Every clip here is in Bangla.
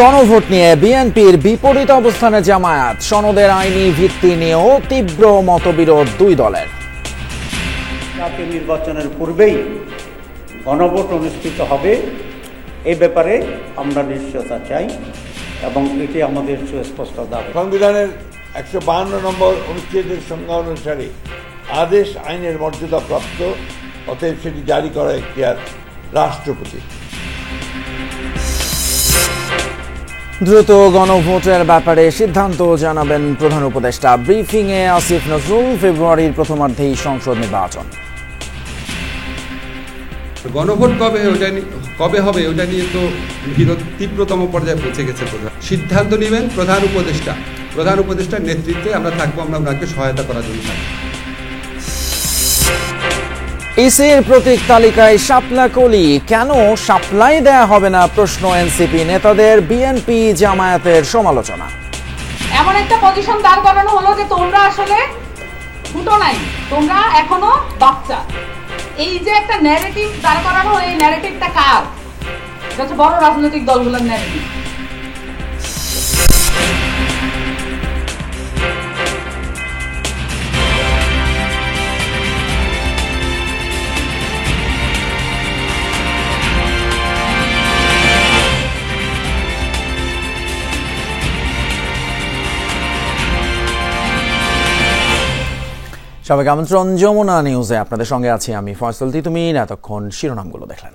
গণভোট নিয়ে বিএনপির বিপরীত অবস্থানে জামায়াত, সনদের আইনি ভিত্তি নিয়েও তীব্র মতবিরোধ দুই দলের। জাতীয় নির্বাচনের পূর্বেই গণভোট অনুষ্ঠিত হবে এই ব্যাপারে আমরা নিশ্চয়তা চাই এবং এটি আমাদের সুস্পষ্ট দাবি। সংবিধানের 152 নম্বর অনুচ্ছেদের সংজ্ঞা অনুসারে আদেশ আইনের মর্যাদা প্রাপ্ত, অতএব সেটি জারি করা এখতিয়ার রাষ্ট্রপতি। দ্রুত গণভোটের ব্যাপারে সিদ্ধান্ত জানাবেন প্রধান উপদেষ্টা। ব্রিফিংয়ে আসিফ নজরুল। ফেব্রুয়ারির প্রথমার্ধেই সংসদ নির্বাচন। গণভোট কবে হবে ওটা নিয়ে তো বিরোধ তীব্রতম পর্যায়ে পৌঁছে গেছে। সিদ্ধান্ত নেবেন প্রধান উপদেষ্টা। প্রধান উপদেষ্টার নেতৃত্বে আমরা থাকবো, আমরা ওনাকে সহায়তা করার জন্য থাকবো। ইসির প্রতীক তালিকায় শাপলা কলি, কেন সাপ্লাই দেয়া হবে না প্রশ্ন এনসিপি নেতাদের। বিএনপি জামায়াতের সমালোচনা। এমন একটা পজিশন দাঁড় করানো হলো যে তোমরা আসলে ফুটো নাই, তোমরা এখনো বাচ্চা। এই যে একটা ন্যারেটিভ দাঁড় করানো হলো, এই ন্যারেটিভটা কার? এটা হচ্ছে বড় রাজনৈতিক দলগুলোর ন্যারেটিভ। সবাইকে আমন্ত্রণ যমুনা নিউজে, আপনাদের সঙ্গে আছি আমি ফয়সল তিতুমির। এতক্ষণ শিরোনামগুলো দেখলেন।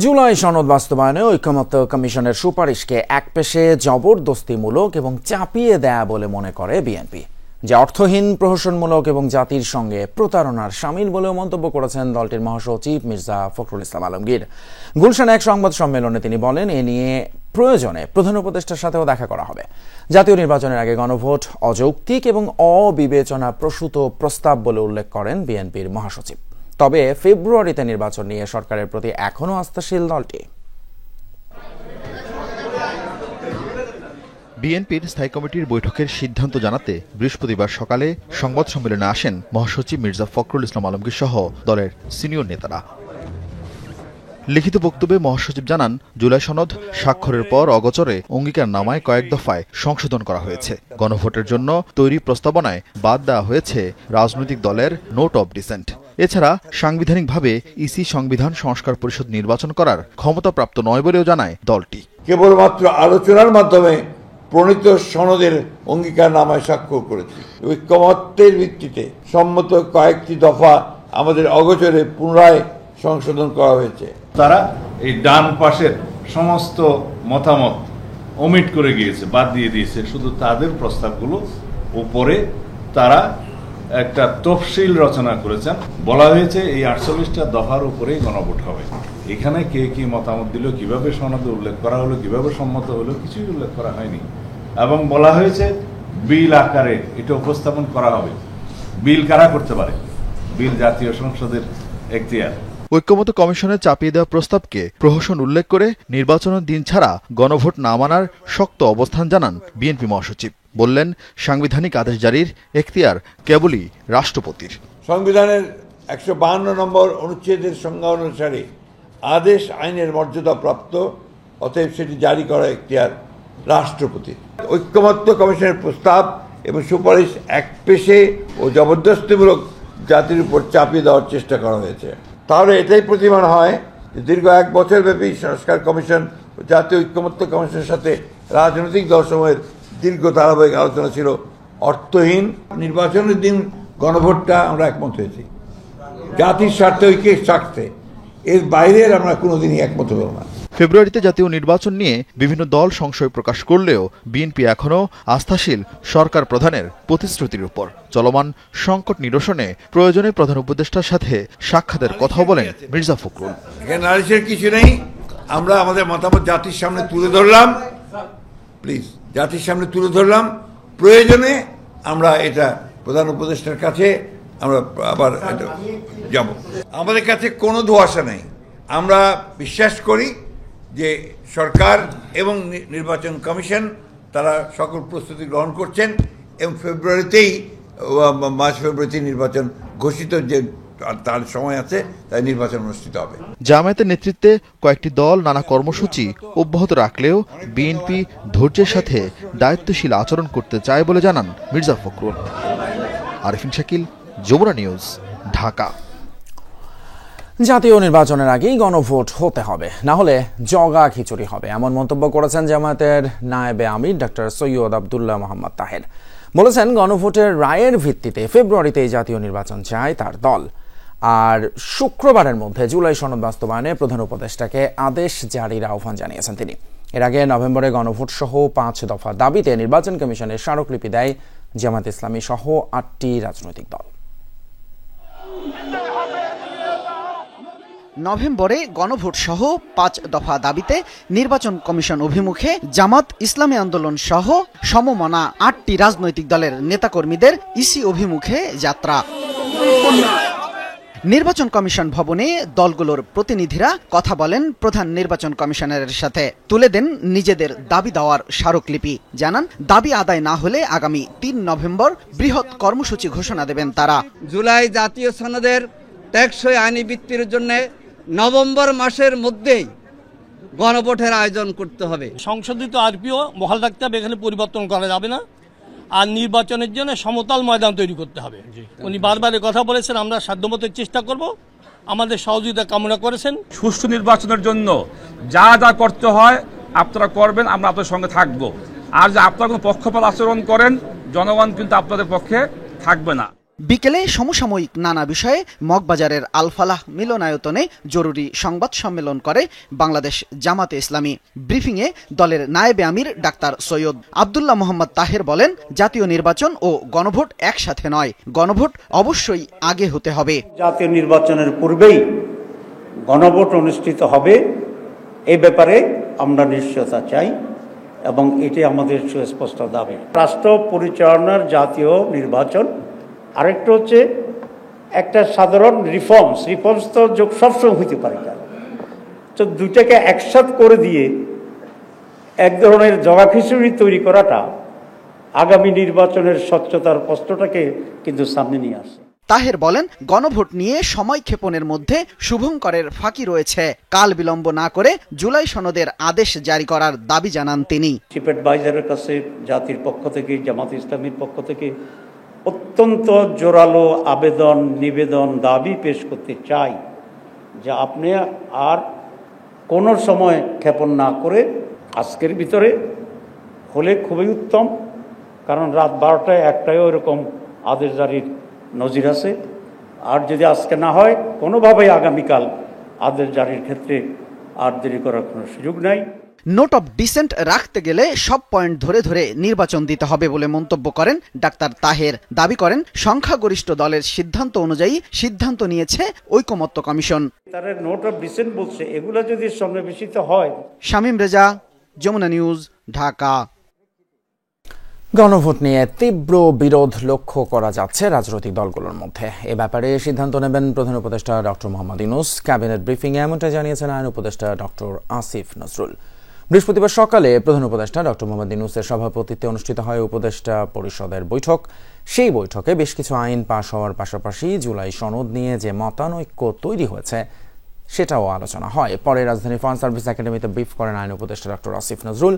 জুলাই সনদ বাস্তবায়নে ঐকমত্য কমিশনের সুপারিশকে একপেশে জবরদস্তিমূলক এবং চাপিয়ে দেয়া বলে মনে করে বিএনপি, যা অর্থহীন, প্রহসনমূলক এবং জাতির সঙ্গে প্রতারণার শামিল বলেও মন্তব্য করেছেন দলটির মহাসচিব মির্জা ফখরুল ইসলাম আলমগীর। গুলশানে এক সংবাদ সম্মেলনে তিনি বলেন, এ নিয়ে প্রয়োজনে প্রধান উপদেষ্টার সাথেও দেখা করা হবে। জাতীয় নির্বাচনের আগে গণভোট অযৌক্তিক এবং অবিবেচনা প্রসূত প্রস্তাব বলে উল্লেখ করেন বিএনপির মহাসচিব। তবে ফেব্রুয়ারিতে নির্বাচন নিয়ে সরকারের প্রতি এখনও আস্থাশীল দলটি। বিএনপির স্থায়ী কমিটির বৈঠকের সিদ্ধান্ত জানাতে বৃহস্পতিবার সকালে সংবাদ সম্মেলনে আসেন মহাসচিব মির্জা ফখরুল ইসলাম আলমগীর সহ দলের সিনিয়র নেতারা। লিখিত বক্তব্যে মহাসচিব জানান, জুলাই সনদ স্বাক্ষরের পর অগোচরে অঙ্গীকারনামায় কয়েক দফায় সংশোধন করা হয়েছে। গণভোটের জন্য তৈরি প্রস্তাবনায় বাদ দেওয়া হয়েছে রাজনৈতিক দলের নোট অব ডিসেন্ট। এছাড়া সাংবিধানিকভাবে ইসি সংবিধান সংস্কার পরিষদ নির্বাচন করার ক্ষমতাপ্রাপ্ত নয় বলেও জানায় দলটি। কেবলমাত্র আলোচনার মাধ্যমে প্রণীত সনদের অঙ্গীকারনামায় স্বাক্ষর করেছি। ঐকমত্যের ভিত্তিতে সম্মত কয়েকটি দফা আমাদের অগোচরে পুনরায় সংশোধন করা হয়েছে। তারা এই ডান পাশের সমস্ত মতামত ওমিট করে গিয়েছে, বাদ দিয়ে দিয়েছে। শুধু তাদের প্রস্তাবগুলো উপরে তারা একটা তফসিল রচনা করেছেন। বলা হয়েছে এই 48টা দফার উপরেই গণভোট হবে। এখানে কে কি মতামত দিল, কিভাবে সনদে উল্লেখ করা হলো, কিভাবে সম্মত হলো, কিছুই উল্লেখ করা হয়নি। এবং বলা হয়েছে বিল আকারে এটা উপস্থাপন করা হবে। বিল কারা করতে পারে? বিল জাতীয় সংসদের এখতিয়ার। ঐকমত্য কমিশনের চাপিয়ে দেওয়া প্রস্তাবকে প্রহসন উল্লেখ করে নির্বাচনের দিন ছাড়া গণভোট না মানার শক্ত অবস্থান জানান বিএনপি মহাসচিব। বললেন, সাংবিধানিক আদেশ জারির এখতিয়ার কেবলই রাষ্ট্রপতির। সংবিধানের 152 নম্বর অনুচ্ছেদের সংজ্ঞা অনুসারে আদেশ আইনের মর্যাদা প্রাপ্ত, অতএব সেটি জারি করা এখতিয়ার রাষ্ট্রপতি। ঐকমত্য কমিশনের প্রস্তাব এবং সুপারিশ একপেশে ও জবরদস্তিমূলক জাতির উপর চাপিয়ে দেওয়ার চেষ্টা করা হয়েছে। তাহলে এটাই প্রতিমান হয় যে দীর্ঘ 1 বছর ব্যাপী সংস্কার কমিশন ও জাতীয় ঐকমত্য কমিশনের সাথে রাজনৈতিক দলসমূহের দীর্ঘ ধারাবাহিক আলোচনা ছিল অর্থহীন। নির্বাচনের দিন গণভোটটা আমরা একমত হয়েছি জাতির স্বার্থে, ঐক্যের স্বার্থে। এর বাইরের আমরা কোনোদিনই একমত হব না। ফেব্রুয়ারিতে জাতীয় নির্বাচন নিয়ে বিভিন্ন দল সংশয় প্রকাশ করলেও বিএনপি এখনও আস্থাশীল সরকার প্রধানের প্রতিশ্রুতির উপর। চলমান সংকট নিরসনে প্রয়োজনে প্রধান উপদেষ্টার সাথে সাক্ষাতের কথাও বলেন মির্জা ফখরুল। এখানে নালিশের কিছু নেই। আমরা আমাদের মতামত জাতির সামনে তুলে ধরলাম, জাতির সামনে তুলে ধরলাম। প্রয়োজনে আমরা এটা প্রধান উপদেষ্টার কাছে আমরা আবার যাব। আমাদের কাছে কোনো ধোঁয়াশা নেই। আমরা বিশ্বাস করি যে সরকার এবং নির্বাচন কমিশন তারা সকল প্রস্তুতি গ্রহণ করছেন এবং ফেব্রুয়ারিতেই, মার্চ ফেব্রুয়ারিতে নির্বাচন ঘোষিত যে তার সময় আছে, তাই নির্বাচন অনুষ্ঠিত হবে। জামায়াতের নেতৃত্বে কয়েকটি দল নানা কর্মসূচি অব্যাহত রাখলেও বিএনপি ধৈর্যের সাথে দায়িত্বশীল আচরণ করতে চায় বলে জানান মির্জা ফখরুল। আরিফিন শাকিল, যমুনা নিউজ, ঢাকা। জাতীয় নির্বাচনের আগেই গণভোট হতে হবে, না হলে জগা খিচুড়ি হবে, এমন মন্তব্য করেছেন জামায়াতের নায়েবে আমির ডক্টর সৈয়দ আব্দুল্লাহ মোহাম্মদ তাহের। বলেছেন, গণভোটের রায়ের ভিত্তিতে ফেব্রুয়ারিতে জাতীয় নির্বাচন চায় তার দল। আর শুক্রবারের মধ্যে জুলাই সনদ বাস্তবায়নে প্রধান উপদেষ্টাকে আদেশ জারির আহ্বান জানিয়েছেন তিনি। এর আগে নভেম্বরে গণভোট সহ 5 দফা দাবিতে নির্বাচন কমিশনের স্মারকলিপি দেয় জামায়াত ইসলামী সহ 8টি রাজনৈতিক দল। নভেম্বরে গণভোট সহ 5 দফা দাবিতে নির্বাচন কমিশন অভিমুখে জামাত ইসলামী আন্দোলন সহ সমমনা 8টি রাজনৈতিক দলের নেতাকর্মীদের ইসি অভিমুখে যাত্রা। নির্বাচন কমিশন ভবনে দলগুলোর প্রতিনিধিরা কথা বলেন প্রধান নির্বাচন কমিশনারের সাথে, তুলে দেন নিজেদের দাবি দেওয়ার স্মারকলিপি। জানান, দাবি আদায় না হলে আগামী 3 নভেম্বর বৃহৎ কর্মসূচি ঘোষণা দেবেন তারা। জুলাই জাতীয় সনদের টেকসই আইনি ভিত্তির জন্য নভেম্বর মাসের মধ্যেই গণভোটের আয়োজন করতে হবে। সংশোধিত আরপিও বহাল রাখতে হবে, এখানে পরিবর্তন করা যাবে না। আর নির্বাচনের জন্য সমতল ময়দান তৈরি করতে হবে। উনি বারবার কথা বলেছেন, আমরা সাধ্যমতো চেষ্টা করব, আমাদের সহযোগিতা কামনা করেছেন। সুষ্ঠু নির্বাচনের জন্য যা যা করতে হয় আপনারা করবেন, আমরা আপনাদের সঙ্গে থাকব। আর যে আপনারা কোনো পক্ষপাত আচরণ করেন, জনগণ কিন্তু আপনাদের পক্ষে থাকবে না। বিকেলে সমসাময়িক নানা বিষয়ে মগবাজারের আল ফালাহ মিলনায়তনে জরুরি সংবাদ সম্মেলন করে বাংলাদেশ জামাতে ইসলামী। ব্রিফিংয়ে দলের নায়েবে আমির ডাক্তার সৈয়দ আব্দুল্লাহ মোহাম্মদ তাহের বলেন, জাতীয় নির্বাচন ও গণভোট একসাথে নয়, গণভোট অবশ্যই আগে হতে হবে। জাতীয় নির্বাচনের পূর্বেই গণভোট অনুষ্ঠিত হবে, এই ব্যাপারে আমরা নিশ্চয়তা চাই এবং এটি আমাদের সুস্পষ্ট দাবি। রাষ্ট্র পরিচালনার জাতীয় নির্বাচন, আরেকটা হচ্ছে একটা সাধারণ রিফর্মস তো সবসময় হইতে পারে না, তো দুইটাকে একসাথ করে দিয়ে এক ধরনের জগা খিচুড়ি তৈরি করাটা আগামী নির্বাচনের স্বচ্ছতার প্রশ্নটাকে কিন্তু সামনে নিয়ে আসে। তাহের বলেন, গণভোট নিয়ে সময় ক্ষেপণের মধ্যে শুভঙ্করের ফাঁকি রয়েছে, কাল বিলম্ব না করে জুলাই সনদের আদেশ জারি করার দাবি জানান তিনি। চিফ অ্যাডভাইজারের কাছে জাতির পক্ষ থেকে, জামাত ইসলামীর পক্ষ থেকে অত্যন্ত জোরালো আবেদন, নিবেদন, দাবি পেশ করতে চাই যে আপনি আর কোনো সময় ক্ষেপণ না করে আজকের ভিতরে হলে খুবই উত্তম, কারণ রাত 12টায় 1টায়ও এরকম আদেশ জারির নজির আছে। আর যদি আজকে না হয়, কোনোভাবেই আগামীকাল আদেশ জারির ক্ষেত্রে আর দেরি করার কোনো সুযোগ নাই। নোট অফ ডিসেন্ট রাখতে গেলে সব পয়েন্ট ধরে ধরে নির্বাচন দিতে হবে বলে মন্তব্য করেন ডাক্তার তাহের। দাবি করেন, সংখ্যাগরিষ্ঠ দলের সিদ্ধান্ত অনুযায়ী সিদ্ধান্ত নিয়েছে ঐকমত্য কমিশন। তারা নোট অফ ডিসেন্ট বলছে, এগুলো যদি সন্নিবেশিত হয়। শামীম রেজা, যমুনা নিউজ, ঢাকা। গণভোট নিয়ে তীব্র বিরোধ লক্ষ্য করা যাচ্ছে রাজনৈতিক দলগুলোর মধ্যে। এ ব্যাপারে সিদ্ধান্ত নেবেন প্রধান উপদেষ্টা ডক্টর মোহাম্মদ ইউনূস। ক্যাবিনেট ব্রিফিংয়ে এমনটা জানিয়েছেন আইন উপদেষ্টা ডক্টর আসিফ নজরুল। বৃহস্পতিবার সকালে প্রধান উপদেষ্টা ডক্টর মোহাম্মদ ইউনূসের সভাপতিত্বে অনুষ্ঠিত হয় উপদেষ্টা পরিষদের বৈঠক। সেই বৈঠকে বেশ কিছু আইন পাশ হওয়ার পাশাপাশি জুলাই সনদ নিয়ে যে মতানৈক্য তৈরি হয়েছে সেটাও আলোচনা হয়। পরে রাজধানীর ফরেন সার্ভিস একাডেমিতে ব্রিফ করেন আইন উপদেষ্টা ডক্টর আসিফ নজরুল।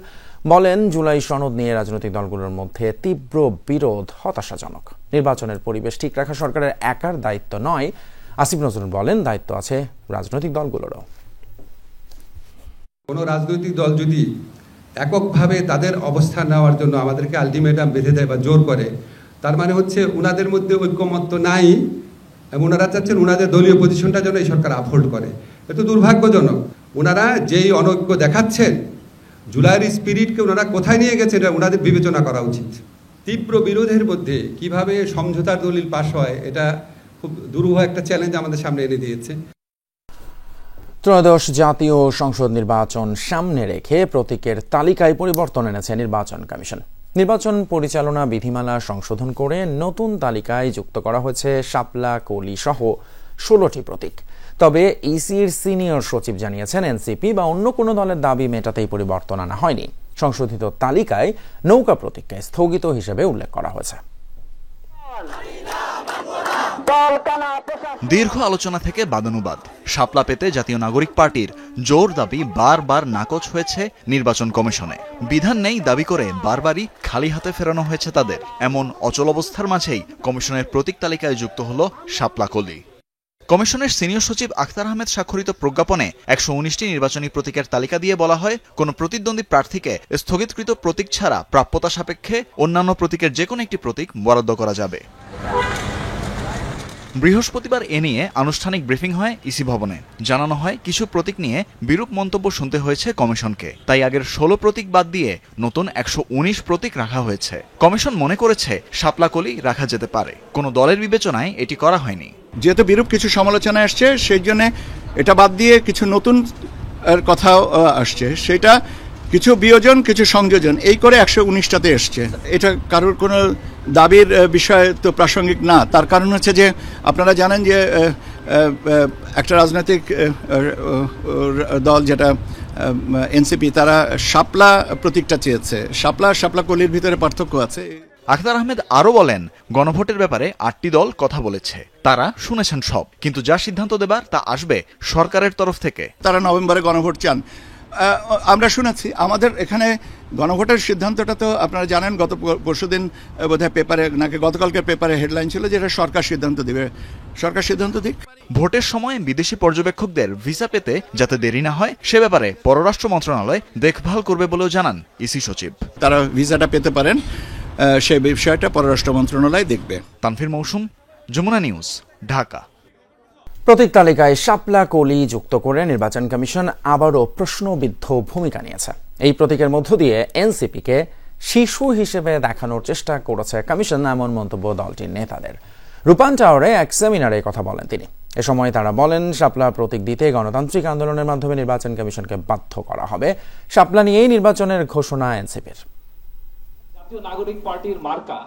বলেন, জুলাই সনদ নিয়ে রাজনৈতিক দলগুলোর মধ্যে তীব্র বিরোধ হতাশাজনক। নির্বাচনের পরিবেশ ঠিক রাখা সরকারের একার দায়িত্ব নয়। আসিফ নজরুল বলেন, দায়িত্ব আছে রাজনৈতিক দলগুলোরও। কোনো রাজনৈতিক দল যদি এককভাবে তাদের অবস্থান নেওয়ার জন্য আমাদেরকে আলটিমেটাম বেঁধে দেয় বা জোর করে, তার মানে হচ্ছে ওনাদের মধ্যে ঐক্যমত্য নাই এবং ওনারা চাচ্ছেন ওনাদের দলীয় পজিশনটা যেন এই সরকার আপহোল্ড করে। এটা দুর্ভাগ্যজনক। ওনারা যেই অনৈক্য দেখাচ্ছেন, জুলাইয়ের স্পিরিটকে ওনারা কোথায় নিয়ে গেছে এটা ওনাদের বিবেচনা করা উচিত। তীব্র বিরোধের মধ্যে কিভাবে সমঝোতার দলিল পাশ হয়, এটা খুব দুরূহ একটা চ্যালেঞ্জ আমাদের সামনে এনে দিয়েছে। ত্রয়োদশ জাতীয় সংসদ নির্বাচন সামনে রেখে প্রতীকের তালিকায় পরিবর্তন এনেছে নির্বাচন কমিশন। নির্বাচন পরিচালনা বিধিমালা সংশোধন করে নতুন তালিকায় যুক্ত করা হয়েছে শাপলা, কলি সহ 16টি প্রতীক। তবে ইসির সিনিয়র সচিব জানিয়েছেন, এনসিপি বা অন্য কোনো দলের দাবি মেটাতেই পরিবর্তন আনা হয়নি। সংশোধিত তালিকায় নৌকা প্রতীককে স্থগিত হিসেবে উল্লেখ করা হয়েছে। দীর্ঘ আলোচনা থেকে বাদানুবাদ, শাপলা পেতে জাতীয় নাগরিক পার্টির জোর দাবি বারবার নাকচ হয়েছে নির্বাচন কমিশনে। বিধান নেই দাবি করে বারবারই খালি হাতে ফেরানো হয়েছে তাদের। এমন অচল অবস্থার মাঝেই কমিশনের প্রতীক তালিকায় যুক্ত হল শাপলা কলি। কমিশনের সিনিয়র সচিব আখতার আহমেদ স্বাক্ষরিত প্রজ্ঞাপনে ১১৯টি নির্বাচনী প্রতীকের তালিকা দিয়ে বলা হয়, কোন প্রতিদ্বন্দ্বী প্রার্থীকে স্থগিতকৃত প্রতীক ছাড়া প্রাপ্যতা সাপেক্ষে অন্যান্য প্রতীকের যে কোনো একটি প্রতীক বরাদ্দ করা যাবে। বৃহস্পতিবার এ নিয়ে আনুষ্ঠানিক ব্রিফিং হয় ইসি ভবনে। জানানো হয়, কিছু প্রতীক নিয়ে বিরূপ মন্তব্য শুনতে হয়েছে কমিশনকে, তাই আগের ১৬ প্রতীক বাদ দিয়ে নতুন ১১৯ প্রতীক রাখা হয়েছে। কমিশন মনে করেছে শাপলাকলি রাখা যেতে পারে, কোনো দলের বিবেচনায় এটি করা হয়নি। যেহেতু বিরূপ কিছু সমালোচনা আসছে, সেই জন্য এটা বাদ দিয়ে কিছু নতুন কথাও আসছে, সেটা কিছু বিয়োজন কিছু সংযোজন এই করে ১১৯টাতে এসছে। এটা কারোর কোনো দাবির বিষয় তো প্রাসঙ্গিক না। তার কারণ হচ্ছে যে আপনারা জানেন যে একটা রাজনৈতিক দল যেটা এনসিপি, তারা শাপলা প্রতীকটা চেয়েছে। শাপলা কলির ভিতরে পার্থক্য আছে। আখতার আহমেদ আরও বলেন, গণভোটের ব্যাপারে ৮টি দল কথা বলেছে, তারা শুনেছেন সব, কিন্তু যা সিদ্ধান্ত দেবার তা আসবে সরকারের তরফ থেকে। তারা নভেম্বরে গণভোট চান, আমরা শুনেছি। আমাদের এখানে গণভোটের সিদ্ধান্তটা তো আপনারা জানেন, গত পরশুদিন বোধহয় পেপারে নাকি গতকালকের পেপারে হেডলাইন ছিল যে এটা সরকার সিদ্ধান্ত দিবে। সরকার সিদ্ধান্ত দিক। ভোটের সময় বিদেশি পর্যবেক্ষকদের ভিসা পেতে যাতে দেরি না হয় সে ব্যাপারে পররাষ্ট্র মন্ত্রণালয় দেখভাল করবে বলেও জানান ইসি সচিব। তারা ভিসাটা পেতে পারেন, সেই বিষয়টা পররাষ্ট্র মন্ত্রণালয় দেখবে। তানভীর মৌসুম, যমুনা নিউজ, ঢাকা। প্রতীক তালিকায় শাপলা কলি যুক্ত করে নির্বাচন কমিশন আবারও প্রশ্নবিদ্ধ ভূমিকা নিয়েছে। এই প্রতীকের মধ্য দিয়ে এনসিপিকে শিশু হিসেবে দেখানোর চেষ্টা করেছে কমিশন, এমন মন্তব্য দলটির নেতাদের। রূপান টাওয়ারে এক সেমিনারে কথা বলেন তিনি। এ সময় তারা বলেন, শাপলা প্রতীক দিতে গণতান্ত্রিক আন্দোলনের মাধ্যমে নির্বাচন কমিশনকে বাধ্য করা হবে। শাপলা নিয়েই নির্বাচনের ঘোষণা এনসিপির। জাতীয় নাগরিক পার্টির মার্কা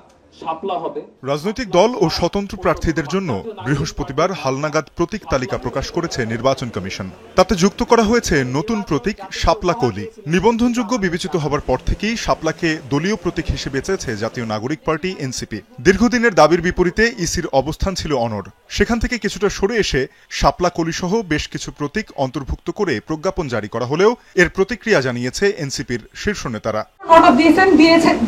শাপলা হবে। রাজনৈতিক দল ও স্বতন্ত্র প্রার্থীদের জন্য বৃহস্পতিবার হালনাগাদ প্রতীক তালিকা প্রকাশ করেছে নির্বাচন কমিশন। তাতে যুক্ত করা হয়েছে নতুন প্রতীক শাপলা কলি। নিবন্ধনযোগ্য বিবেচিত হবার পর থেকেই শাপলাকে দলীয় প্রতীক হিসেবে চেয়েছে জাতীয় নাগরিক পার্টি এনসিপি। দীর্ঘদিনের দাবির বিপরীতে ইসির অবস্থান ছিল অনড়। সেখান থেকে কিছুটা সরে এসে শাপলা কলি সহ বেশ কিছু প্রতীক অন্তর্ভুক্ত করে প্রজ্ঞাপন জারি করা হলেও এর প্রতিক্রিয়া জানিয়েছে এনসিপির শীর্ষ নেতারা।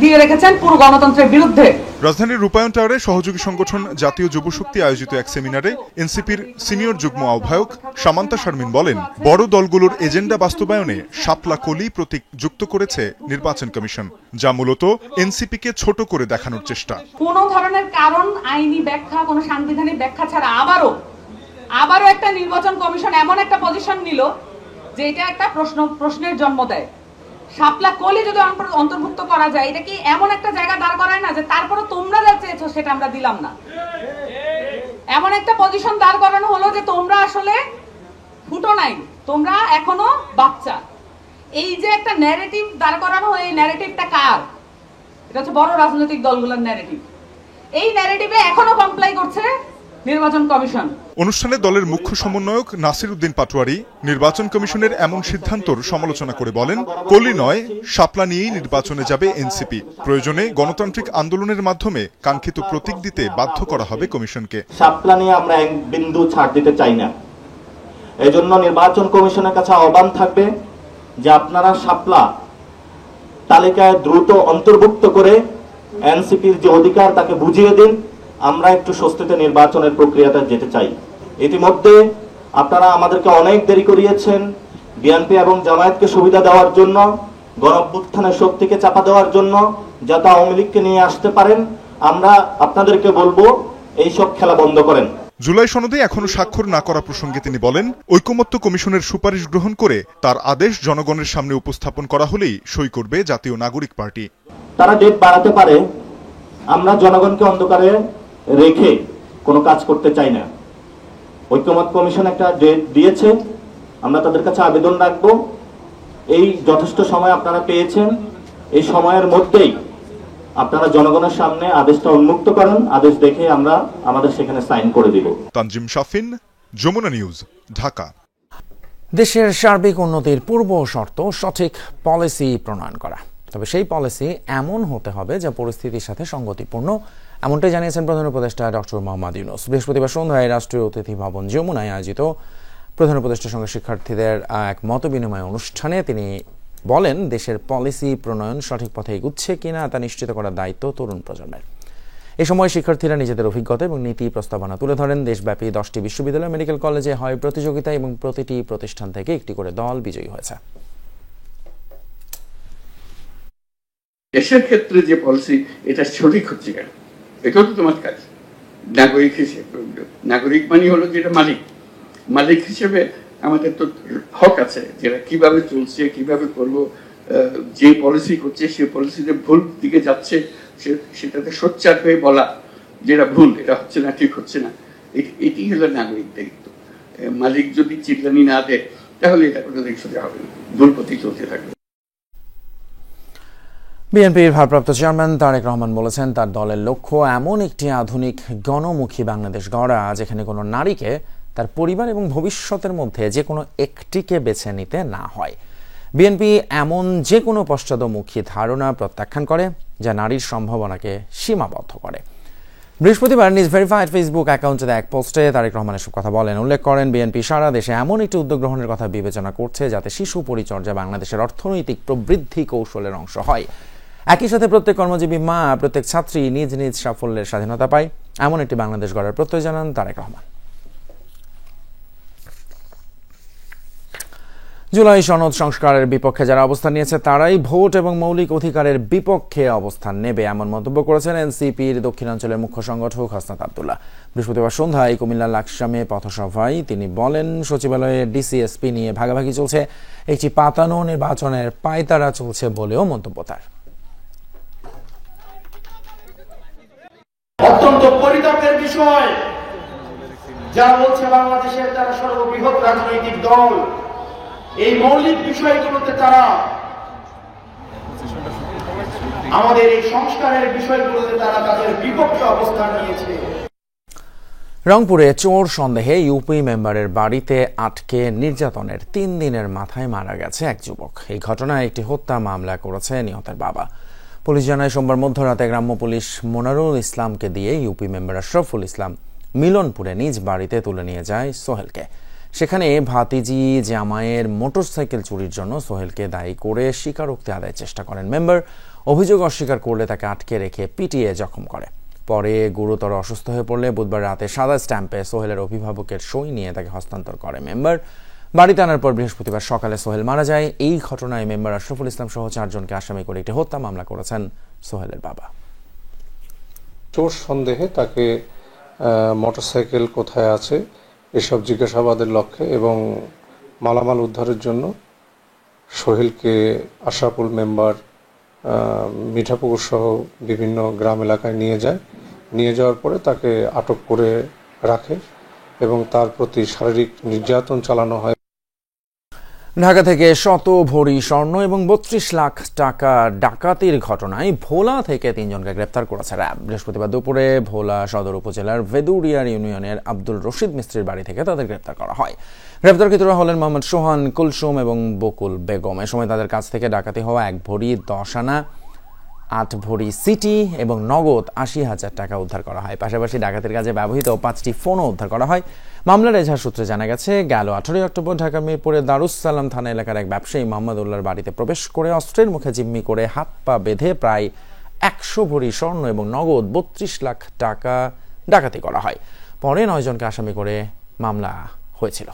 দিয়ে রেখেছেন পুরো গণতন্ত্রের বিরুদ্ধে। রাজধানীর রূপায়ণ টাওয়ারে সহযোগী সংগঠন জাতীয় যুব শক্তি আয়োজিত এক সেমিনারে এনসিপির সিনিয়র যুগ্ম আহ্বায়ক সামান্তা শারমিন বলেন, বড় দলগুলোর এজেন্ডা বাস্তবায়নে শাপলা কলি প্রতীক যুক্ত করেছে নির্বাচন কমিশন, যা মূলত এনসিপিকে ছোট করে দেখানোর চেষ্টা। কোন ধরনের কারণ, আইনি ব্যাখ্যা, কোন সাংবিধানিক ব্যাখ্যা ছাড়া আবারও একটা নির্বাচন কমিশন এমন একটা পজিশন নিল যে এটা একটা প্রশ্নের জন্ম দেয়। শাপলা কলি যদি অন্তর্ভুক্ত করা যায়, এটা কি এমন একটা জায়গা দাঁড় করায় না যে তারপরে তোমরা যা চেয়েছো সেটা আমরা দিলাম না। এমন একটা পজিশন দাঁড় করানো হলো যে তোমরা আসলে ফুটো নাই, তোমরা এখনো বাচ্চা। এই যে একটা ন্যারেটিভ দাঁড় করানো হয়, এই ন্যারেটিভটা কার? এটা হচ্ছে বড় রাজনৈতিক দলগুলোর ন্যারেটিভ। এই ন্যারেটিভে এখনো কমপ্লাই করছে নির্বাচন কমিশন। অনুষ্ঠানে দলের মুখ্য সমন্বয়ক নাসির উদ্দিন পাটোয়ারি নির্বাচন কমিশনের এমন সিদ্ধান্তর সমালোচনা করে বলেন, কলি নয়, শাপলা নিয়েই নির্বাচনে যাবে এনসিপি। প্রয়োজনে গণতান্ত্রিক আন্দোলনের মাধ্যমে কাঙ্ক্ষিত প্রতীক দিতে বাধ্য করা হবে কমিশনকে। শাপলা নিয়ে আমরা এক বিন্দু ছাড় দিতে চাই না। এজন্য নির্বাচন কমিশনের কাছে আহ্বান থাকবে যে আপনারা শাপলা তালিকায় দ্রুত অন্তর্ভুক্ত করে এনসিপির যে অধিকার তাকে বুঝিয়ে দিন। আমরা একটু স্বস্তিতে নির্বাচনের প্রক্রিয়াটা যেতে চাই। ইতিমধ্যে আপনারা আমাদেরকে অনেক দেরি করিয়েছেন বিএনপি এবং জামায়াতকে সুবিধা দেওয়ার জন্য, গণঅভ্যুত্থানের শক্তিকে চাপা দেওয়ার জন্য, যাতে আওয়ামী লীগকে নিয়ে আসতে পারেন। আমরা আপনাদেরকে বলবো এইসব খেলা বন্ধ করেন। জুলাই সনদে এখনো স্বাক্ষর না করা প্রসঙ্গে তিনি বলেন, ঐকমত্য কমিশনের সুপারিশ গ্রহণ করে তার আদেশ জনগণের সামনে উপস্থাপন করা হলেই সই করবে জাতীয় নাগরিক পার্টি। তারা ডেট বাড়াতে পারে, আমরা জনগণকে অন্ধকারে রেখে কোনো কাজ করতে চাই না। ঐকমত্য কমিশন একটা ডেট দিয়েছে, আমরা তাদের কাছে আবেদন রাখবো, এই যথেষ্ট সময় আপনারা পেয়েছেন, এই সময়ের মধ্যেই আপনারা জনগণের সামনে আদেশটা উন্মুক্ত করেন। আদেশ দেখে আমরা আমাদের সেখানে সাইন করে দিব। তানজিম শাফিন, যমুনা নিউজ, ঢাকা। দেশের সার্বিক উন্নতির পূর্ব শর্ত সঠিক পলিসি প্রণয়ন করা। তবে সেই পলিসি এমন হতে হবে যা পরিস্থিতির সাথে সঙ্গতিপূর্ণ এমনটাই জানিয়েছেন প্রধান উপদেষ্টা ডক্টর মোহাম্মদ ইউনূস। বৃহস্পতিবার সন্ধ্যায় রাষ্ট্রীয় অতিথি ভবন যমুনায় আয়োজিত প্রধান উপদেষ্টার সঙ্গে শিক্ষার্থীদের এক মতবিনিময় অনুষ্ঠানে তিনি বলেন, দেশের পলিসি প্রণয়ন সঠিক পথে এগুচ্ছে কিনা তা নিশ্চিত করার দায়িত্ব তরুণ প্রজন্মের। এ সময় শিক্ষার্থীরা নিজেদের অভিজ্ঞতা এবং নীতি প্রস্তাবনা তুলে ধরেন। দেশব্যাপী 10টি বিশ্ববিদ্যালয়, মেডিকেল কলেজে হয় প্রতিযোগিতা এবং প্রতিটি প্রতিষ্ঠান থেকে একটি করে দল বিজয়ী হয়েছে। দেশের ক্ষেত্রে যে পলিসি এটা সঠিক হচ্ছে কেন, এটাও তো তোমার কাজ। নাগরিক হিসেবে, নাগরিক মানে হলো যেটা মালিক হিসেবে আমাদের তো হক আছে যেটা কিভাবে চলছে, কিভাবে করবো, যে পলিসি করছে সে পলিসিতে ভুল দিকে যাচ্ছে সেটাতে সোচ্চার হয়ে বলা যেটা ভুল, এটা হচ্ছে না, ঠিক হচ্ছে না, এটি হলো নাগরিক দায়িত্ব। মালিক যদি চিল্লানি না দেয় তাহলে এটা কোনো দিক সোজা হবে না, ভুল পথে চলতে থাকবে। বিএনপির ভারপ্রাপ্ত চেয়ারম্যান তারেক রহমান বলেছেন, তার দলের লক্ষ্য এমন একটি আধুনিক গণমুখী বাংলাদেশ গড়া যেখানে কোনো নারীকে তার পরিবার এবং ভবিষ্যতের মধ্যে যে কোনো একটিকে বেছে নিতে না হয়। বিএনপি এমন যে কোনো পশ্চাদমুখী ধারণা প্রত্যাখ্যান করে যা নারীর সম্ভাবনাকে সীমাবদ্ধ করে। বৃহস্পতিবার নিজ ভেরিফাইড ফেসবুক অ্যাকাউন্টে এক পোস্টে তারেক রহমান এসব কথা বলেন। উল্লেখ করেন, বিএনপি সারা দেশে এমন একটি উদ্যোগ গ্রহণের কথা বিবেচনা করছে যাতে শিশু পরিচর্যা বাংলাদেশের অর্থনৈতিক প্রবৃদ্ধি কৌশলের অংশ হয়। একই সাথে প্রত্যেক কর্মজীবী মা, প্রত্যেক ছাত্রী নিজ নিজ সাফল্যের স্বাধীনতা পায়, এমন একটি বাংলাদেশ গড়ার প্রত্যয় জানান তারেক রহমান। জুলাই সনদ সংস্কারের বিপক্ষে যারা অবস্থান নিয়েছে তারাই ভোট এবং মৌলিক অধিকারের বিপক্ষে অবস্থান নেবে, এমন মন্তব্য করেছেন এনসিপির দক্ষিণাঞ্চলের মুখ্য সংগঠক হাসনাত আব্দুল্লাহ। বৃহস্পতিবার সন্ধ্যায় কুমিল্লার লাকসামে পথসভায় তিনি বলেন, সচিবালয়ে ডিসিএসপি নিয়ে ভাগাভাগি চলছে, একটি পাতানো নির্বাচনের পায়তারা চলছে বলেও মন্তব্য তার। অত্যন্ত পরিতাপের বিষয় যা বলছে বাংলাদেশের যারা সর্ববৃহৎ রাজনৈতিক দল, এই মৌলিক বিষয়গুলোতে তারা আমাদের এই সংস্কারের বিষয়গুলোতে তারা তাদের বিপক্ষে অবস্থান নিয়েছে। রংপুরে চোর সন্দেহে ইউপি মেম্বারের বাড়িতে আটকে নির্যাতনের 3 দিনের মাথায় মারা গেছে এক যুবক। এই ঘটনায় একটি হত্যা মামলা করেছে নিহতের বাবা। পুলিশ জানায়, সোমবার মধ্যরাতে গ্রাম্য পুলিশ মোনারুল ইসলামকে দিয়ে ইউপি মেম্বার আশরাফুল ইসলাম মিলনপুরে নিজ বাড়িতে তুলে নিয়ে যায় সোহেলকে। সেখানে ভাতিজি জামাইয়ের মোটরসাইকেল চুরির জন্য সোহেলকে দায়ী করে স্বীকারোক্তি আদায়ের চেষ্টা করেন মেম্বার। অভিযোগ অস্বীকার করলে তাকে আটকে রেখে পিটিয়ে জখম করে। পরে গুরুতর অসুস্থ হয়ে পড়লে বুধবার রাতে সাদা স্ট্যাম্পে সোহেলের অভিভাবকের সই নিয়ে তাকে হস্তান্তর করে মেম্বার। বাড়িতে আনার পর বৃহস্পতিবার সকালে সোহেল মারা যায়। এই ঘটনায় মেম্বার আশরাফুল ইসলাম সহ 4 জনকে আসামি করে একটি হত্যা মামলা করেছেন সোহেলের বাবা। চোর সন্দেহে তাকে মোটরসাইকেল কোথায় আছে এসব জিজ্ঞাসাবাদের লক্ষ্যে এবং মালামাল উদ্ধারের জন্য সোহেলকে আশরাফুল মেম্বার মিঠাপুকুর সহ বিভিন্ন গ্রাম এলাকায় নিয়ে যায়। নিয়ে যাওয়ার পরে তাকে আটক করে রাখে এবং তার প্রতি শারীরিক নির্যাতন চালানো হয়। ঢাকা থেকে 100 ভরি স্বর্ণ এবং 32 লাখ টাকা ডাকাতির ঘটনায় ভোলা থেকে 3 জনকে গ্রেপ্তার করেছে র্যাব। বৃহস্পতিবার দুপুরে ভোলা সদর উপজেলার ভেদুরিয়ার ইউনিয়নের আব্দুল রশিদ মিস্ত্রির বাড়ি থেকে তাদের গ্রেপ্তার করা হয়। গ্রেপ্তারকৃতরা হলেন মোহাম্মদ সোহান, কুলসুম এবং বকুল বেগম। এ সময় তাদের কাছ থেকে ডাকাতি হওয়া 1 ভরি 10 আনা, 8 ভরি সিটি এবং নগদ 80,000 টাকা উদ্ধার করা হয়। পাশাপাশি ডাকাতির কাজে ব্যবহৃত 5টি ফোনও উদ্ধার করা হয়। মামলার এজাহার সূত্রে জানা গেছে, গেল 18 অক্টোবর ঢাকা মিরপুরের দারুসালাম থানা এলাকার এক ব্যবসায়ী মোহাম্মদ উল্লাহর বাড়িতে প্রবেশ করে অস্ত্রের মুখে জিম্মি করে হাত পা বেঁধে প্রায় 100 ভরি স্বর্ণ এবং নগদ 32 লাখ টাকা ডাকাতি করা হয়। পরে 9 জনকে আসামি করে মামলা হয়েছিল।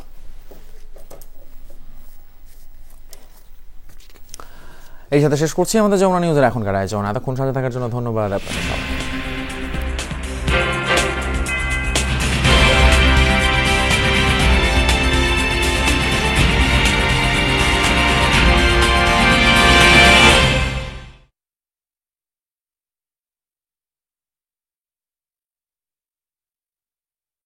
এই সাথে শেষ করছি আমাদের যমুনা নিউজের এখনকার আয়োজন। এতক্ষণ সাথে থাকার জন্য ধন্যবাদ আপনাদের।